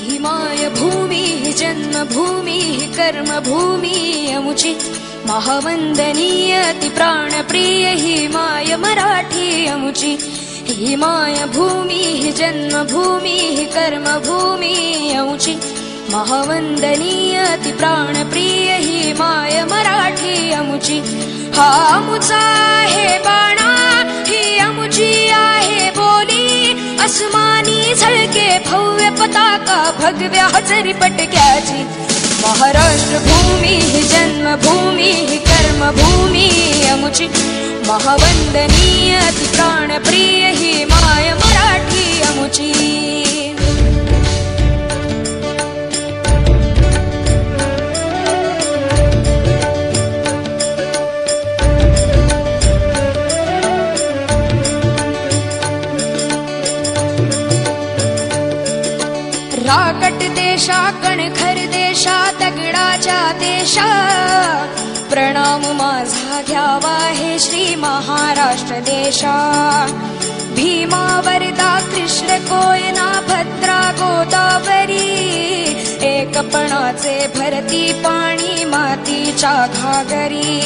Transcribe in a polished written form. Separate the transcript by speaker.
Speaker 1: ही माय भूमी ही जन्मभूमी ही कर्मभूमी अमुची महावंदनीय ती प्राणप्रिय ही माय मराठी अमुची ही माय भूमी ही जन्मभूमी ही कर्मभूमी अमुची महावंदनीय ती प्राणप्रिय ही माय मराठी अमुची हा अमुचा आहे बाणा ही अमुची आहे बोली अस्मानी झळके भव्य पताका भगव्या हजरी पटक्याची महाराष्ट्र भूमी ही जन्मभूमी ही कर्मभूमी अमुची महावंदनीय ती प्राणप्रिय ही माय मराठी अमुची राकट देशा कणखर देशा दगडाच्या देशा प्रणाम माझा घ्यावा हे श्री महाराष्ट्र देशा भीमा वरदा कृष्ण कोयना भद्रा गोदावरी एकपणाचे भरती पाणी मातीच्या घागरी